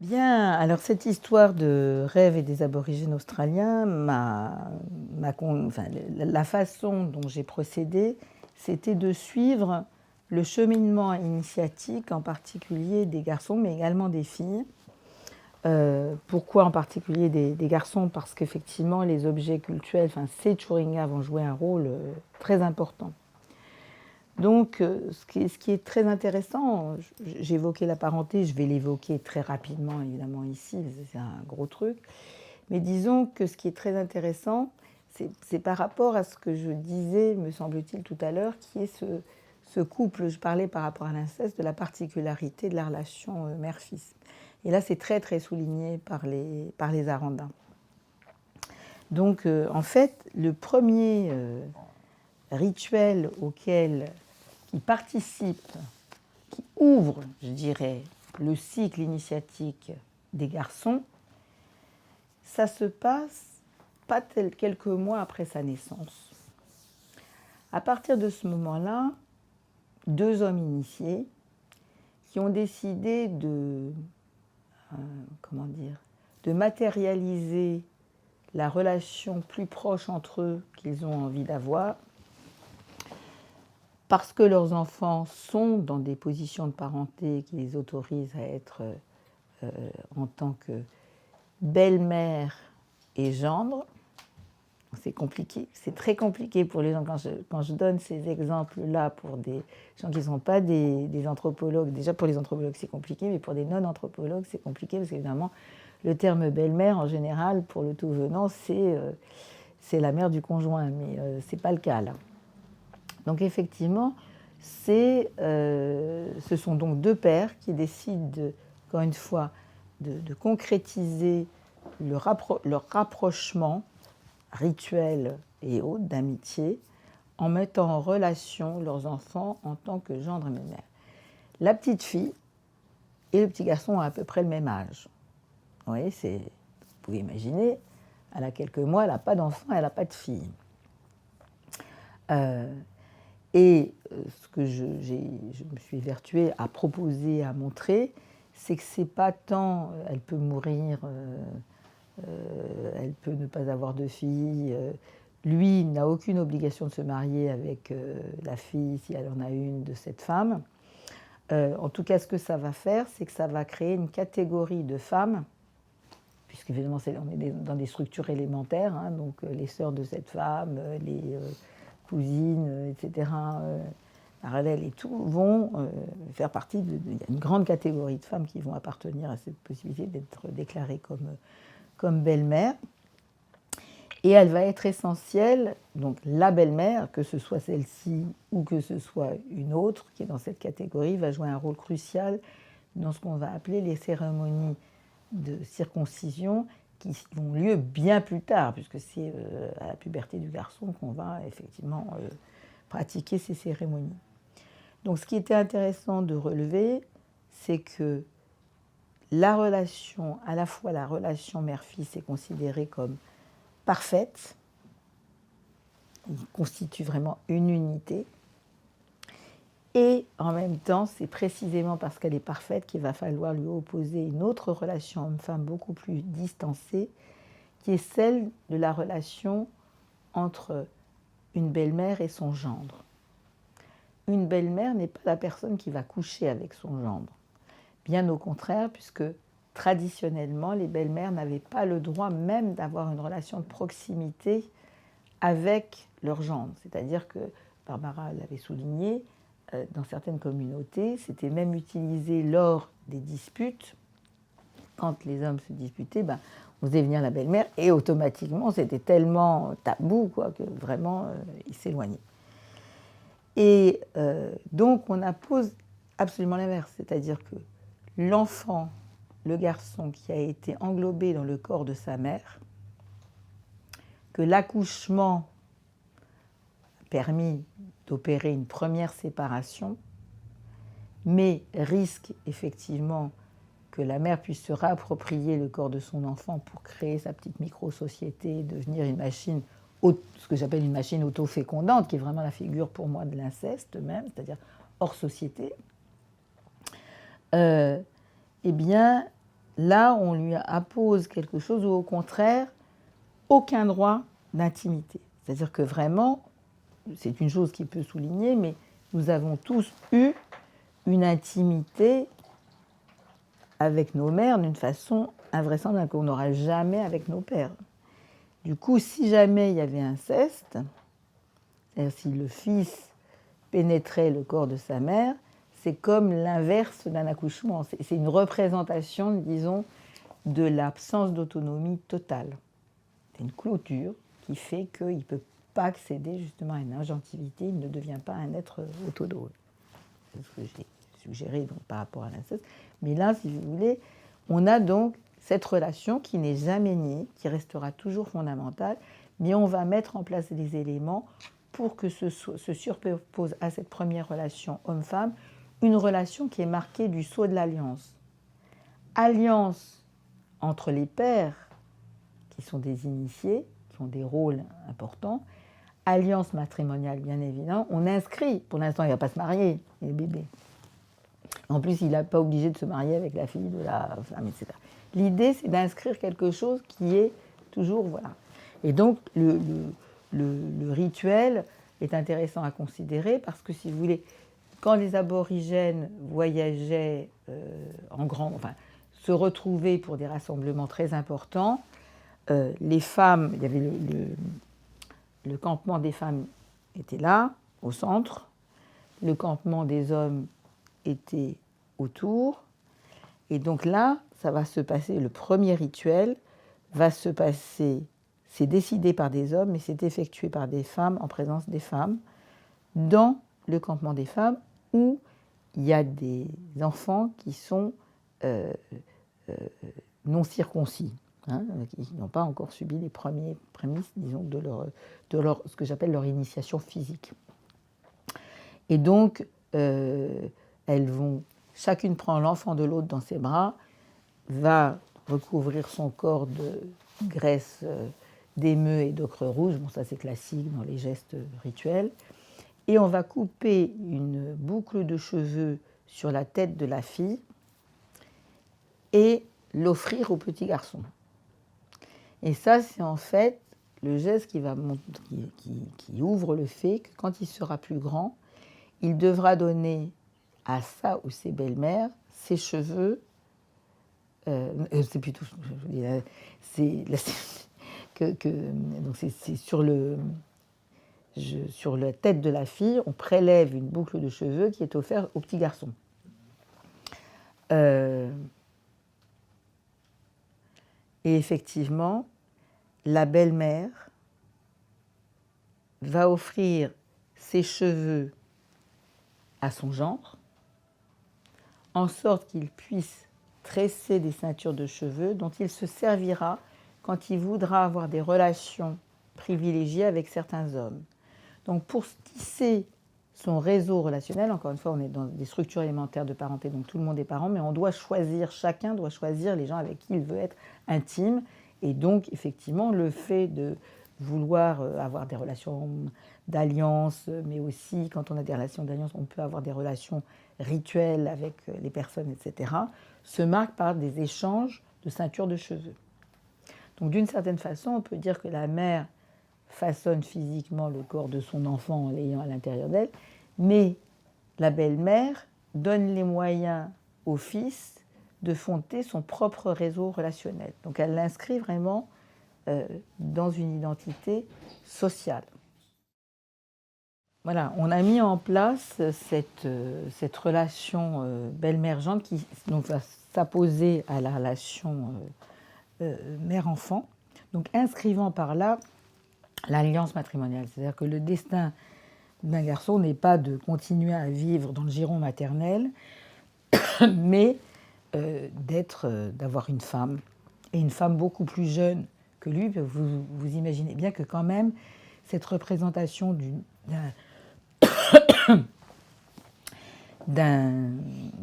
Bien, alors cette histoire de rêve et des aborigènes australiens enfin, la façon dont j'ai procédé, c'était de suivre le cheminement initiatique, en particulier des garçons, mais également des filles. Pourquoi en particulier des garçons? Parce qu'effectivement, les objets cultuels, enfin, ces Churinga vont jouer un rôle très important. Donc, ce qui est très intéressant, j'évoquais la parenté, je vais l'évoquer très rapidement évidemment ici, c'est un gros truc, mais disons que ce qui est très intéressant, c'est par rapport à ce que je disais, me semble-t-il, tout à l'heure, qui est ce couple, je parlais par rapport à l'inceste, de la particularité de la relation mère-fils. Et là, c'est très très souligné par les Arandins. Donc, en fait, le premier rituel qui participe, qui ouvre, je dirais, le cycle initiatique des garçons, ça se passe pas quelques mois après sa naissance. À partir de ce moment-là, deux hommes initiés qui ont décidé de matérialiser la relation plus proche entre eux qu'ils ont envie d'avoir, parce que leurs enfants sont dans des positions de parenté qui les autorisent à être en tant que belle-mère et gendre. C'est compliqué, c'est très compliqué pour les gens. Quand je donne ces exemples-là pour des gens qui ne sont pas des anthropologues, déjà pour les anthropologues c'est compliqué, mais pour des non-anthropologues c'est compliqué parce qu'évidemment le terme belle-mère en général pour le tout venant c'est la mère du conjoint, mais ce n'est pas le cas là. Donc effectivement, ce sont donc deux pères qui décident, encore une fois, de concrétiser leur rapprochement rituel et autres d'amitié en mettant en relation leurs enfants en tant que gendre et mère. La petite fille et le petit garçon ont à peu près le même âge. Vous voyez, vous pouvez imaginer, elle a quelques mois, elle n'a pas d'enfant, elle n'a pas de fille. Et ce que je me suis évertuée à proposer, à montrer, c'est que c'est pas tant elle peut mourir, elle peut ne pas avoir de fille, lui n'a aucune obligation de se marier avec la fille, si elle en a une, de cette femme. En tout cas, ce que ça va faire, c'est que ça va créer une catégorie de femmes, puisqu'évidemment on est dans des structures élémentaires, hein, donc les sœurs de cette femme, les cousines, etc., parallèles et tout, vont faire partie il y a une grande catégorie de femmes qui vont appartenir à cette possibilité d'être déclarées comme belle-mère. Et elle va être essentielle, donc la belle-mère, que ce soit celle-ci ou que ce soit une autre qui est dans cette catégorie, va jouer un rôle crucial dans ce qu'on va appeler les cérémonies de circoncision qui ont lieu bien plus tard, puisque c'est à la puberté du garçon qu'on va effectivement pratiquer ces cérémonies. Donc ce qui était intéressant de relever, c'est que la relation, à la fois la relation mère-fils est considérée comme parfaite, il constitue vraiment une unité, et en même temps, c'est précisément parce qu'elle est parfaite qu'il va falloir lui opposer une autre relation homme-femme beaucoup plus distancée, qui est celle de la relation entre une belle-mère et son gendre. Une belle-mère n'est pas la personne qui va coucher avec son gendre. Bien au contraire, puisque traditionnellement, les belles-mères n'avaient pas le droit même d'avoir une relation de proximité avec leur gendre. C'est-à-dire que, Barbara l'avait souligné, dans certaines communautés, c'était même utilisé lors des disputes. Quand les hommes se disputaient, on faisait venir la belle-mère et automatiquement, c'était tellement tabou que vraiment, ils s'éloignaient. Et donc, on appose absolument l'inverse, c'est-à-dire que l'enfant, le garçon qui a été englobé dans le corps de sa mère, que l'accouchement a permis d'opérer une première séparation, mais risque effectivement que la mère puisse se réapproprier le corps de son enfant pour créer sa petite micro-société, devenir une machine, ce que j'appelle une machine auto-fécondante, qui est vraiment la figure pour moi de l'inceste même, c'est-à-dire hors société. Eh bien, là, on lui impose quelque chose ou au contraire, aucun droit d'intimité. C'est-à-dire que vraiment, c'est une chose qui peut souligner, mais nous avons tous eu une intimité avec nos mères d'une façon invraisemblable qu'on n'aura jamais avec nos pères. Du coup, si jamais il y avait inceste, c'est-à-dire si le fils pénétrait le corps de sa mère, c'est comme l'inverse d'un accouchement. C'est une représentation, disons, de l'absence d'autonomie totale. C'est une clôture qui fait qu'il ne peut pas accéder justement à une agentivité, il ne devient pas un être autonome. C'est ce que j'ai suggéré donc, par rapport à l'inceste. Mais là, si vous voulez, on a donc cette relation qui n'est jamais niée, qui restera toujours fondamentale, mais on va mettre en place des éléments pour que se superpose à cette première relation homme-femme une relation qui est marquée du sceau de l'alliance. Alliance entre les pères, qui sont des initiés, qui ont des rôles importants, alliance matrimoniale, bien évidemment, on inscrit, pour l'instant il ne va pas se marier, il est bébé. En plus, il n'est pas obligé de se marier avec la fille de la femme, etc. L'idée, c'est d'inscrire quelque chose qui est toujours, voilà. Et donc, le rituel est intéressant à considérer parce que, si vous voulez, quand les aborigènes voyageaient se retrouvaient pour des rassemblements très importants, les femmes, il y avait le campement des femmes était là, au centre, le campement des hommes était autour, et donc là, ça va se passer, le premier rituel va se passer, c'est décidé par des hommes, mais c'est effectué par des femmes, en présence des femmes, dans le campement des femmes, où il y a des enfants qui sont non circoncis, qui n'ont pas encore subi les premiers prémices, disons, de leur ce que j'appelle leur initiation physique. Et donc, elles vont, chacune prend l'enfant de l'autre dans ses bras, va recouvrir son corps de graisse d'émeu et d'ocre rouge, bon ça c'est classique dans les gestes rituels, et on va couper une boucle de cheveux sur la tête de la fille et l'offrir au petit garçon. Et ça, c'est en fait le geste qui ouvre le fait que quand il sera plus grand, il devra donner à sa ou ses belles-mères ses cheveux. C'est plutôt, donc c'est sur la tête de la fille, on prélève une boucle de cheveux qui est offerte au petit garçon. Et effectivement, la belle-mère va offrir ses cheveux à son gendre, en sorte qu'il puisse tresser des ceintures de cheveux dont il se servira quand il voudra avoir des relations privilégiées avec certains hommes. Donc pour tisser son réseau relationnel, encore une fois, on est dans des structures élémentaires de parenté, donc tout le monde est parent, mais on doit choisir, chacun doit choisir les gens avec qui il veut être intime. Et donc, effectivement, le fait de vouloir avoir des relations d'alliance, mais aussi, quand on a des relations d'alliance, on peut avoir des relations rituelles avec les personnes, etc., se marque par des échanges de ceintures de cheveux. Donc, d'une certaine façon, on peut dire que la mère façonne physiquement le corps de son enfant en l'ayant à l'intérieur d'elle, mais la belle-mère donne les moyens au fils de fonder son propre réseau relationnel. Donc elle l'inscrit vraiment dans une identité sociale. Voilà, on a mis en place cette relation belle-mère-gendre qui donc, va s'apposer à la relation mère-enfant, donc inscrivant par là l'alliance matrimoniale. C'est-à-dire que le destin d'un garçon n'est pas de continuer à vivre dans le giron maternel, mais d'avoir une femme, et une femme beaucoup plus jeune que lui. Vous imaginez bien que quand même, cette représentation d'un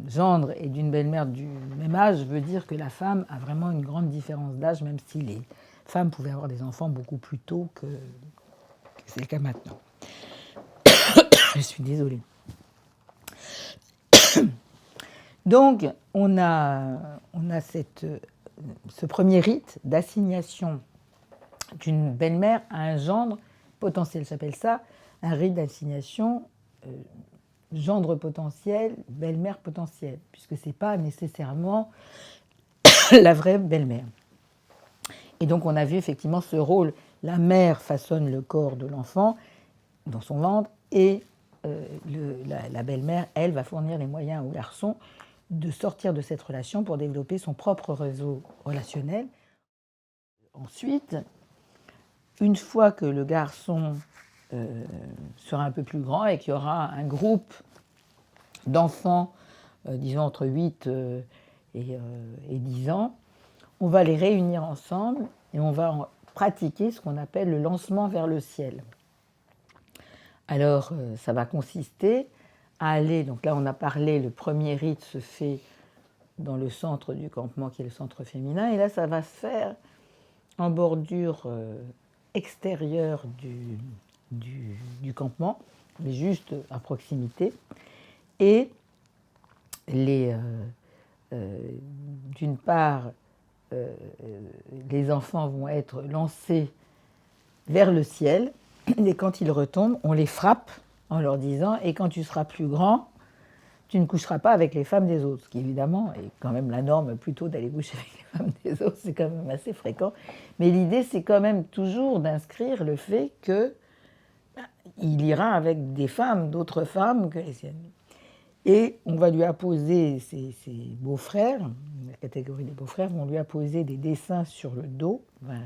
gendre et d'une belle-mère du même âge veut dire que la femme a vraiment une grande différence d'âge, même si les femmes pouvaient avoir des enfants beaucoup plus tôt que c'est le cas maintenant. Je suis désolée. Donc, on a ce premier rite d'assignation d'une belle-mère à un gendre potentiel. J'appelle ça un rite d'assignation gendre potentiel, belle-mère potentielle, puisque ce n'est pas nécessairement la vraie belle-mère. Et donc, on a vu effectivement ce rôle. La mère façonne le corps de l'enfant dans son ventre et la belle-mère, elle, va fournir les moyens au garçon de sortir de cette relation pour développer son propre réseau relationnel. Ensuite, une fois que le garçon sera un peu plus grand et qu'il y aura un groupe d'enfants, disons entre 8 et 10 ans, on va les réunir ensemble et on va pratiquer ce qu'on appelle le lancement vers le ciel. Alors, ça va consister à aller, donc là on a parlé, le premier rite se fait dans le centre du campement qui est le centre féminin, et là ça va se faire en bordure extérieure du campement, mais juste à proximité. Et d'une part, les enfants vont être lancés vers le ciel, et quand ils retombent, on les frappe en leur disant « et quand tu seras plus grand, tu ne coucheras pas avec les femmes des autres », ce qui évidemment est quand même la norme plutôt d'aller coucher avec les femmes des autres, c'est quand même assez fréquent. Mais l'idée, c'est quand même toujours d'inscrire le fait qu'il ira avec des femmes, d'autres femmes que les siennes. Et on va lui apposer ses beaux-frères, la catégorie des beaux-frères, vont lui apposer des dessins sur le dos,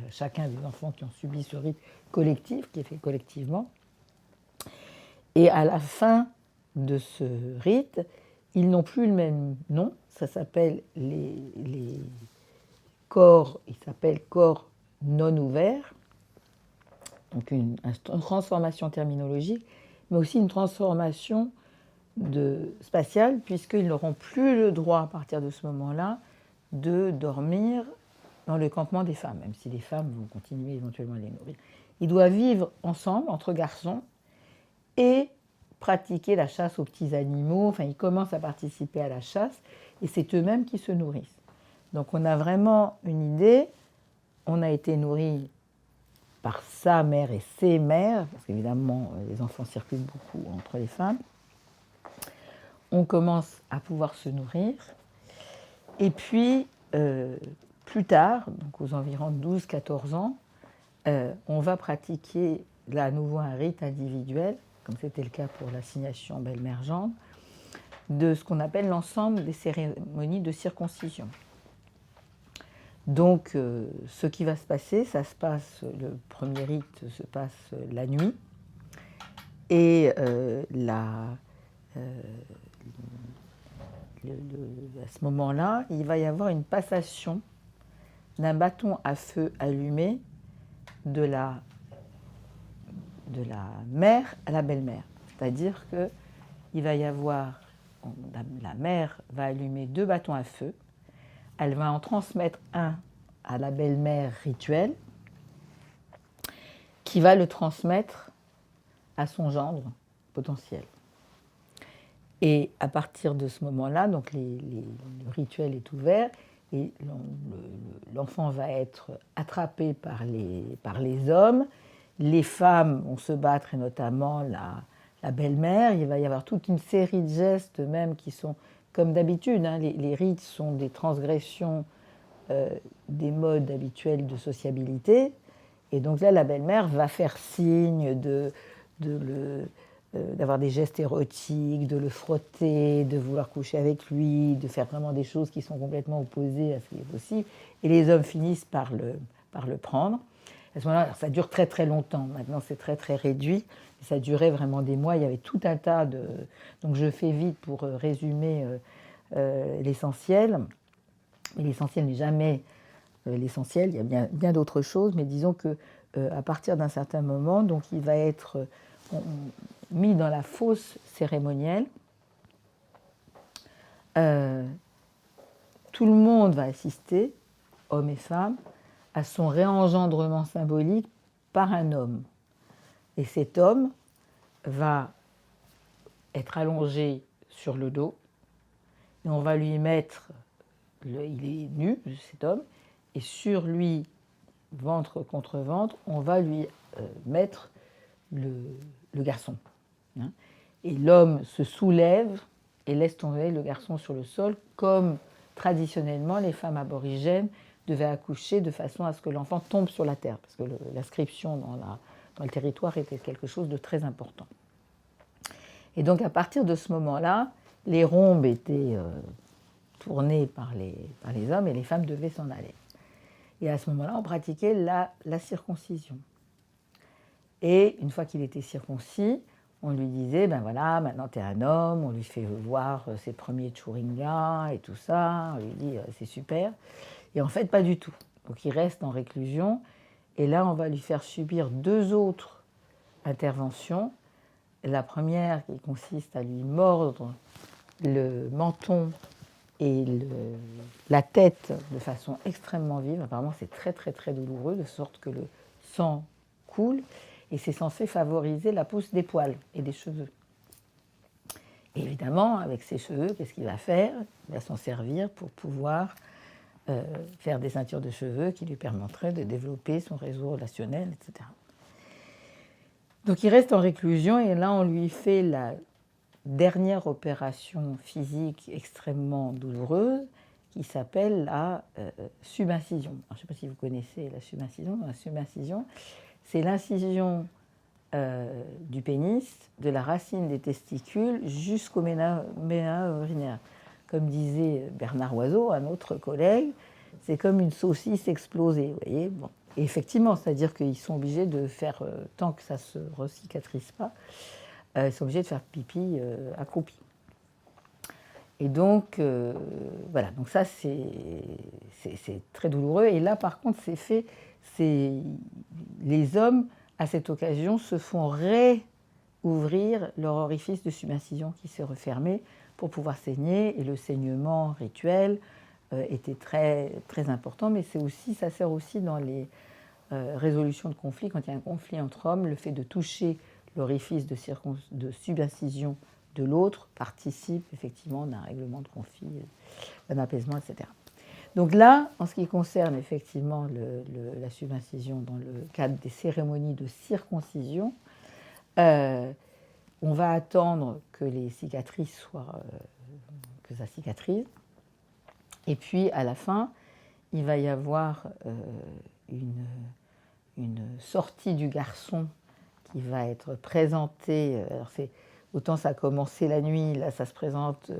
chacun des enfants qui ont subi ce rite collectif, qui est fait collectivement. Et à la fin de ce rite, ils n'ont plus le même nom, ça s'appelle les corps, ils s'appellent corps non ouverts, donc une transformation terminologique, mais aussi une transformation spatiale, puisqu'ils n'auront plus le droit, à partir de ce moment-là, de dormir dans le campement des femmes, même si les femmes vont continuer éventuellement à les nourrir. Ils doivent vivre ensemble, entre garçons, et pratiquer la chasse aux petits animaux. Enfin, ils commencent à participer à la chasse, et c'est eux-mêmes qui se nourrissent. Donc on a vraiment une idée, on a été nourris par sa mère et ses mères, parce qu'évidemment, les enfants circulent beaucoup entre les femmes. On commence à pouvoir se nourrir. Et puis, plus tard, donc aux environs de 12-14 ans, on va pratiquer là à nouveau un rite individuel, comme c'était le cas pour l'assignation belle-mère-gendre, de ce qu'on appelle l'ensemble des cérémonies de circoncision. Donc, ce qui va se passer, le premier rite se passe la nuit, et à ce moment-là, il va y avoir une passation d'un bâton à feu allumé de la mère à la belle-mère. C'est-à-dire qu'il va y avoir, la mère va allumer 2 bâtons à feu, elle va en transmettre un à la belle-mère rituelle, qui va le transmettre à son gendre potentiel. Et à partir de ce moment-là, donc le rituel est ouvert et l'enfant va être attrapé par les hommes. Les femmes vont se battre, et notamment la belle-mère. Il va y avoir toute une série de gestes même qui sont comme d'habitude. Les rites sont des transgressions des modes habituels de sociabilité. Et donc là, la belle-mère va faire signe d'avoir des gestes érotiques, de le frotter, de vouloir coucher avec lui, de faire vraiment des choses qui sont complètement opposées à ce qui est possible. Et les hommes finissent par le prendre. À ce moment-là, ça dure très très longtemps. Maintenant, c'est très très réduit. Ça durait vraiment des mois. Il y avait tout un tas de... Donc je fais vite pour résumer l'essentiel. Mais l'essentiel n'est jamais l'essentiel. Il y a bien d'autres choses. Mais disons qu'à partir d'un certain moment, donc, il va être mis dans la fosse cérémonielle. Tout le monde va assister, hommes et femmes, à son réengendrement symbolique par un homme. Et cet homme va être allongé sur le dos, et on va lui mettre, il est nu, cet homme, et sur lui, ventre contre ventre, on va lui mettre le garçon. Hein. Et l'homme se soulève et laisse tomber le garçon sur le sol, comme traditionnellement les femmes aborigènes devaient accoucher de façon à ce que l'enfant tombe sur la terre, parce que l'inscription dans le territoire était quelque chose de très important. Et donc à partir de ce moment-là, les rhombes étaient tournées par les hommes et les femmes devaient s'en aller. Et à ce moment-là, on pratiquait la circoncision. Et une fois qu'il était circoncis, on lui disait, ben voilà, maintenant tu es un homme, on lui fait voir ses premiers chouringas et tout ça, on lui dit, c'est super. Et en fait, pas du tout. Donc il reste en réclusion, et là, on va lui faire subir 2 autres interventions. La première qui consiste à lui mordre le menton et la tête de façon extrêmement vive. Apparemment, c'est très très très douloureux, de sorte que le sang coule, et c'est censé favoriser la pousse des poils et des cheveux. Et évidemment, avec ses cheveux, qu'est-ce qu'il va faire? Il va s'en servir pour pouvoir faire des ceintures de cheveux qui lui permettraient de développer son réseau relationnel, etc. Donc il reste en réclusion, et là on lui fait la dernière opération physique extrêmement douloureuse qui s'appelle la subincision. Alors, je ne sais pas si vous connaissez la subincision. La subincision, c'est l'incision du pénis, de la racine des testicules jusqu'au ména urinaire. Comme disait Bernard Oiseau, un autre collègue, c'est comme une saucisse explosée. Vous voyez, bon. Et effectivement, c'est-à-dire qu'ils sont obligés de faire, tant que ça ne se recicatrise pas, ils sont obligés de faire pipi accroupi. Et donc, voilà, donc ça c'est très douloureux. Et là, par contre, c'est fait, les hommes, à cette occasion, se font réouvrir leur orifice de subincision qui s'est refermé pour pouvoir saigner. Et le saignement rituel était très, très important, mais ça sert aussi dans les résolutions de conflits. Quand il y a un conflit entre hommes, le fait de toucher l'orifice de subincision de l'autre participe effectivement d'un règlement de conflit, d'un apaisement, etc. Donc là, en ce qui concerne effectivement la subincision dans le cadre des cérémonies de circoncision, on va attendre que les cicatrices soient, que ça cicatrise. Et puis à la fin, il va y avoir une sortie du garçon qui va être présentée. Alors autant ça a commencé la nuit, là ça se présente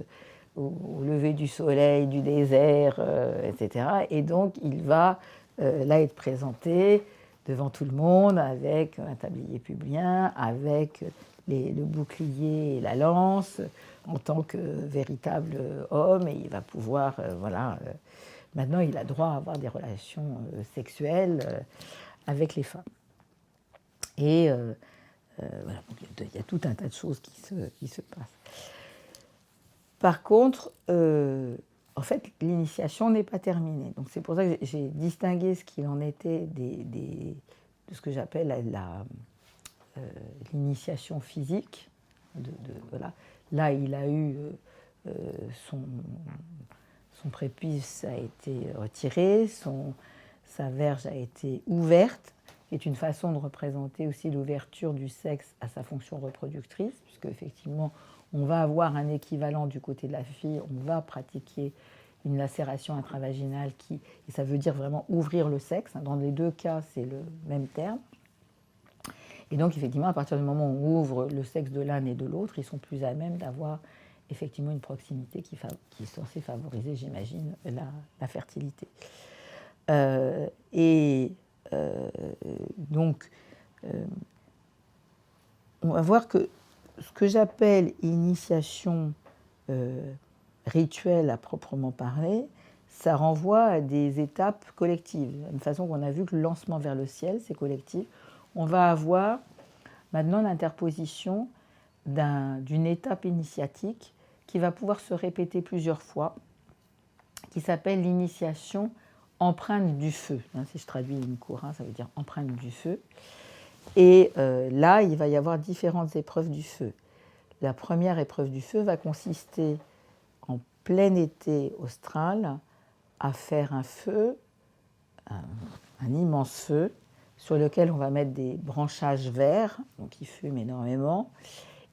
au lever du soleil, du désert, etc. Et donc il va là être présenté devant tout le monde avec un tablier publien, avec le bouclier et la lance, en tant que véritable homme, et il va pouvoir, maintenant il a droit à avoir des relations sexuelles avec les femmes. Et voilà, il y a tout un tas de choses qui se passent. Par contre, en fait, l'initiation n'est pas terminée. Donc c'est pour ça que j'ai distingué ce qu'il en était de ce que j'appelle l'initiation physique. Voilà. Là, il a eu son prépuce a été retiré, sa verge a été ouverte, qui est une façon de représenter aussi l'ouverture du sexe à sa fonction reproductrice, puisque effectivement, on va avoir un équivalent du côté de la fille, on va pratiquer une lacération intravaginale et ça veut dire vraiment ouvrir le sexe. Dans les 2 cas, c'est le même terme. Et donc, effectivement, à partir du moment où on ouvre le sexe de l'un et de l'autre, ils sont plus à même d'avoir effectivement une proximité qui est censée favoriser, j'imagine, la fertilité. Donc, on va voir que ce que j'appelle initiation rituelle à proprement parler, ça renvoie à des étapes collectives. De la même façon qu'on a vu que le lancement vers le ciel, c'est collectif, on va avoir maintenant l'interposition d'une étape initiatique qui va pouvoir se répéter plusieurs fois, qui s'appelle l'initiation empreinte du feu. Si je traduis Imkura, ça veut dire empreinte du feu. Et là, il va y avoir différentes épreuves du feu. La première épreuve du feu va consister en plein été austral, à faire un feu, un immense feu, sur lequel on va mettre des branchages verts, donc ils fument énormément,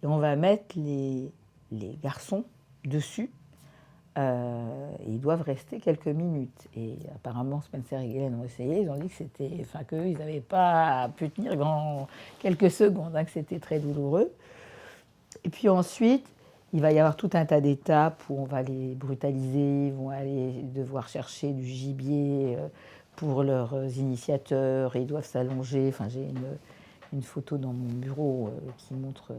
et on va mettre les garçons dessus. Ils doivent rester quelques minutes. Et apparemment, Spencer et Ghislaine ont essayé. Ils ont dit que c'était, enfin, qu'eux, ils n'avaient pas pu tenir quelques secondes, hein, que c'était très douloureux. Et puis ensuite, il va y avoir tout un tas d'étapes où on va les brutaliser, ils vont aller devoir chercher du gibier pour leurs initiateurs, et ils doivent s'allonger. Enfin, j'ai une photo dans mon bureau qui montre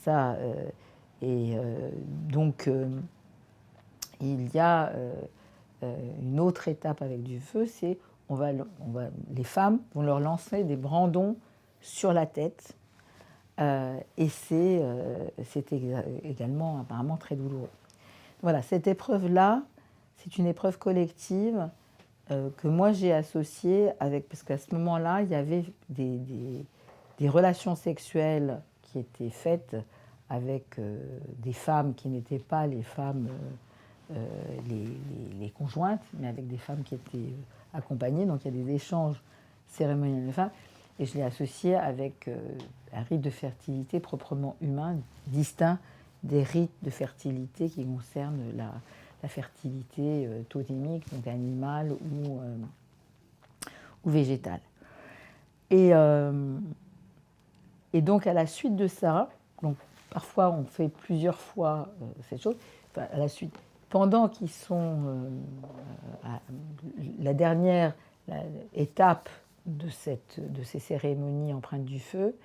ça. Donc, il y a une autre étape avec du feu, c'est les femmes vont leur lancer des brandons sur la tête, et c'est également apparemment très douloureux. Voilà, cette épreuve-là, c'est une épreuve collective que moi j'ai associée avec, parce qu'à ce moment-là, il y avait des relations sexuelles qui étaient faites avec des femmes qui n'étaient pas les femmes, les conjointes, mais avec des femmes qui étaient accompagnées. Donc il y a des échanges cérémoniels de femmes. Et je l'ai associé avec un rite de fertilité proprement humain, distinct des rites de fertilité qui concernent la fertilité totémique, donc animale ou végétale. Et donc à la suite de ça, donc parfois on fait plusieurs fois cette chose, enfin, à la suite, pendant qu'ils sont la dernière étape de ces cérémonies empreintes du feu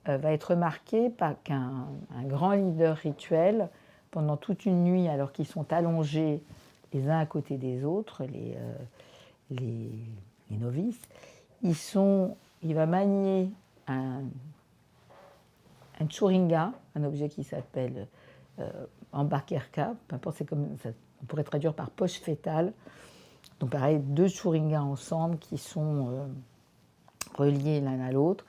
va être marquée par qu'un grand leader rituel, pendant toute une nuit, alors qu'ils sont allongés les uns à côté des autres, les novices, il va manier un churinga, un objet qui s'appelle embarkerka, peu importe, c'est comme ça, on pourrait traduire par poche fétale. Donc pareil, 2 churingas ensemble qui sont reliés l'un à l'autre,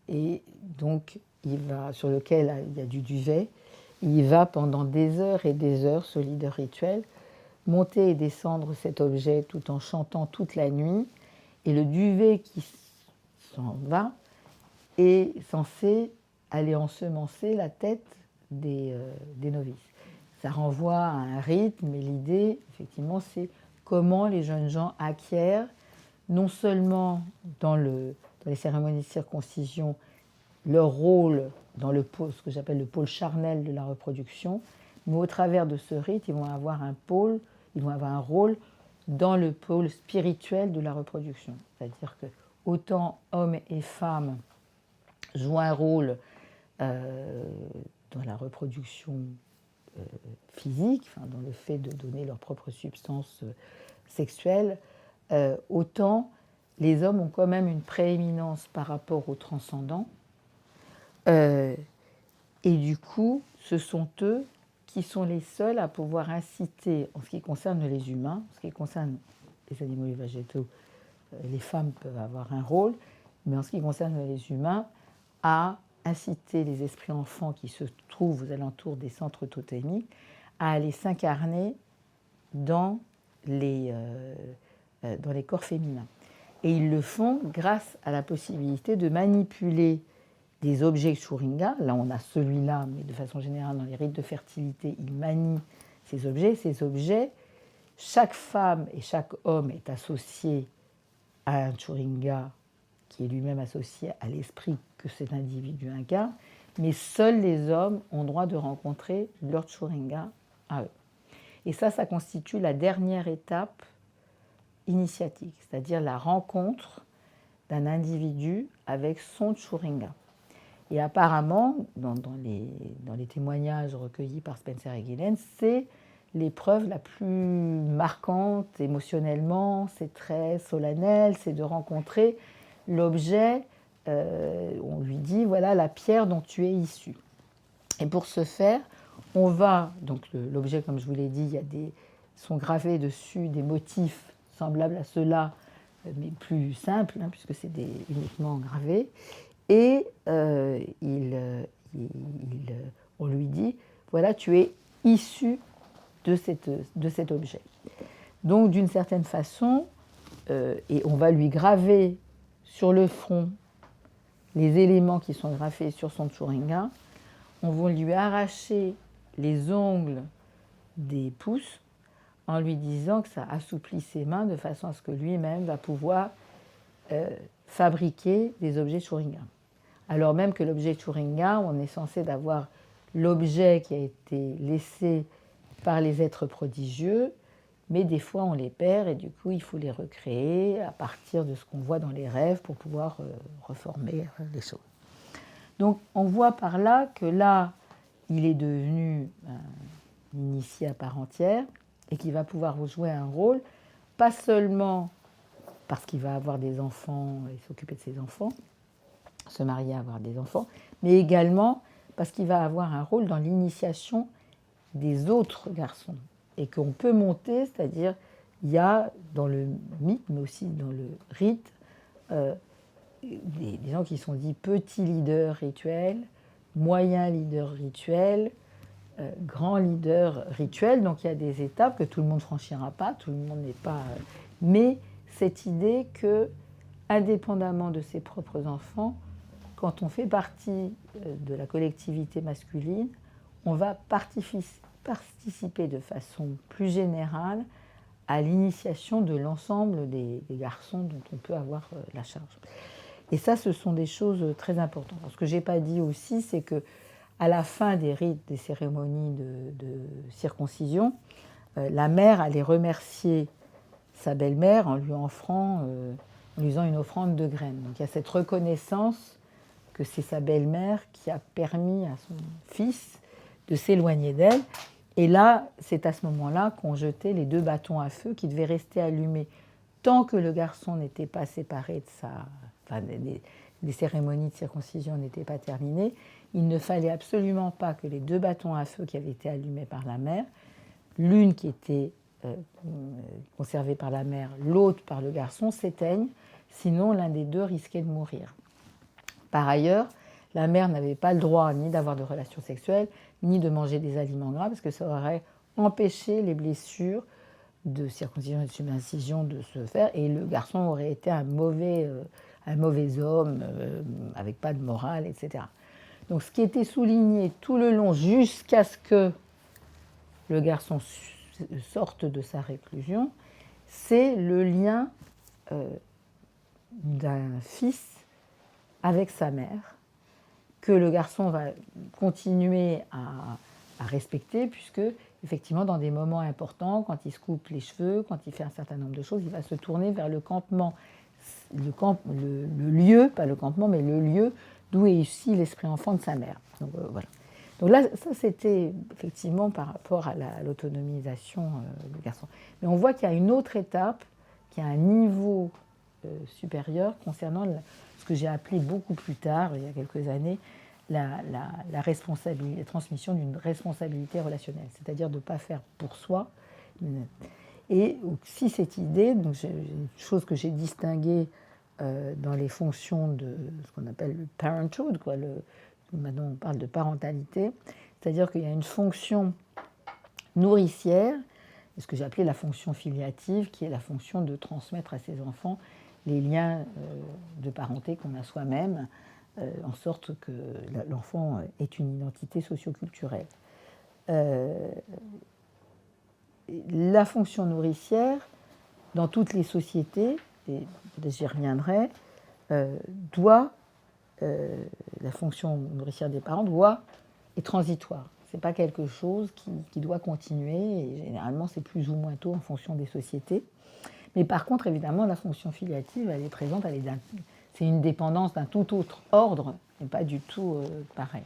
et donc sur lequel il y a du duvet. Il va pendant des heures et des heures, ce leader rituel, monter et descendre cet objet tout en chantant toute la nuit, et le duvet qui s'en va est censé aller ensemencer la tête des novices. Ça renvoie à un rite, mais l'idée, effectivement, c'est comment les jeunes gens acquièrent, non seulement dans les cérémonies de circoncision, leur rôle dans ce que j'appelle le pôle charnel de la reproduction, mais au travers de ce rite, ils vont avoir un rôle dans le pôle spirituel de la reproduction. C'est-à-dire que autant hommes et femmes jouent un rôle dans la reproduction physique, enfin, dans le fait de donner leur propre substance sexuelle, autant les hommes ont quand même une prééminence par rapport au transcendant. Et du coup, ce sont eux qui sont les seuls à pouvoir inciter, en ce qui concerne les humains, en ce qui concerne les animaux et les végétaux, les femmes peuvent avoir un rôle, mais en ce qui concerne les humains, à inciter les esprits enfants qui se trouvent aux alentours des centres totémiques à aller s'incarner dans les corps féminins. Et ils le font grâce à la possibilité de manipuler des objets churinga. Là, on a celui-là, mais de façon générale, dans les rites de fertilité, ils manient ces objets. Ces objets, chaque femme et chaque homme est associé à un churinga qui est lui-même associé à l'esprit que cet individu incarne, mais seuls les hommes ont droit de rencontrer leur churinga à eux. Et ça constitue la dernière étape initiatique, c'est-à-dire la rencontre d'un individu avec son churinga. Et apparemment, dans les témoignages recueillis par Spencer et Ghislaine, c'est l'épreuve la plus marquante émotionnellement, c'est très solennel, c'est de rencontrer l'objet, on lui dit, voilà la pierre dont tu es issu. Et pour ce faire, on va, donc l'objet, comme je vous l'ai dit, sont gravés dessus des motifs semblables à ceux-là, mais plus simples, hein, puisque c'est uniquement gravé. Et on lui dit, voilà, tu es issu de cet objet. Donc, d'une certaine façon, et on va lui graver sur le front les éléments qui sont gravés sur son chewing-gum, on va lui arracher les ongles des pouces en lui disant que ça assouplit ses mains de façon à ce que lui-même va pouvoir fabriquer des objets chewing-gum. Alors même que l'objet chewing-gum, on est censé avoir l'objet qui a été laissé par les êtres prodigieux, mais des fois on les perd et du coup il faut les recréer à partir de ce qu'on voit dans les rêves pour pouvoir reformer les choses. Donc on voit par là que là, il est devenu un initié à part entière et qu'il va pouvoir jouer un rôle, pas seulement parce qu'il va avoir des enfants et s'occuper de ses enfants, se marier, avoir des enfants, mais également parce qu'il va avoir un rôle dans l'initiation des autres garçons et qu'on peut monter, c'est-à-dire il y a dans le mythe, mais aussi dans le rite, des gens qui sont dits petits leaders rituels, moyens leaders rituels, grands leaders rituels. Donc il y a des étapes que tout le monde ne franchira pas, tout le monde n'est pas... mais cette idée que, indépendamment de ses propres enfants, quand on fait partie de la collectivité masculine, on va participer de façon plus générale à l'initiation de l'ensemble des garçons dont on peut avoir la charge. Et ça, ce sont des choses très importantes. Ce que je n'ai pas dit aussi, c'est qu'à la fin des rites, des cérémonies de circoncision, la mère allait remercier sa belle-mère en lui offrant, en lui faisant une offrande de graines. Donc il y a cette reconnaissance que c'est sa belle-mère qui a permis à son fils de s'éloigner d'elle. Et là, c'est à ce moment-là qu'on jetait les 2 bâtons à feu qui devaient rester allumés tant que le garçon n'était pas séparé de sa... Enfin, les cérémonies de circoncision n'étaient pas terminées. Il ne fallait absolument pas que les 2 bâtons à feu qui avaient été allumés par la mère, l'une qui était conservée par la mère, l'autre par le garçon, s'éteignent, sinon l'un des 2 risquait de mourir. Par ailleurs, la mère n'avait pas le droit ni d'avoir de relations sexuelles, ni de manger des aliments gras, parce que ça aurait empêché les blessures de circoncision et de circoncision de se faire, et le garçon aurait été un mauvais homme, avec pas de morale, etc. Donc ce qui était souligné tout le long, jusqu'à ce que le garçon sorte de sa réclusion, c'est le lien d'un fils avec sa mère, que le garçon va continuer à respecter, puisque, effectivement, dans des moments importants, quand il se coupe les cheveux, quand il fait un certain nombre de choses, il va se tourner vers le campement, le lieu, pas le campement, mais le lieu d'où est issu l'esprit enfant de sa mère. Donc, voilà. Donc là, ça, c'était effectivement par rapport à l'autonomisation du garçon. Mais on voit qu'il y a une autre étape, qui a un niveau supérieur concernant ce que j'ai appelé beaucoup plus tard, il y a quelques années, la transmission d'une responsabilité relationnelle, c'est-à-dire de ne pas faire pour soi. Et aussi cette idée, donc une chose que j'ai distinguée dans les fonctions de ce qu'on appelle le parenthood, maintenant on parle de parentalité, c'est-à-dire qu'il y a une fonction nourricière, ce que j'ai appelé la fonction filiative, qui est la fonction de transmettre à ses enfants les liens de parenté qu'on a soi-même, en sorte que l'enfant ait une identité socioculturelle. La fonction nourricière, dans toutes les sociétés, et j'y reviendrai, la fonction nourricière des parents est transitoire. Ce n'est pas quelque chose qui doit continuer, et généralement c'est plus ou moins tôt en fonction des sociétés. Mais par contre, évidemment, la fonction filiative, elle est présente, c'est une dépendance d'un tout autre ordre, et pas du tout pareil.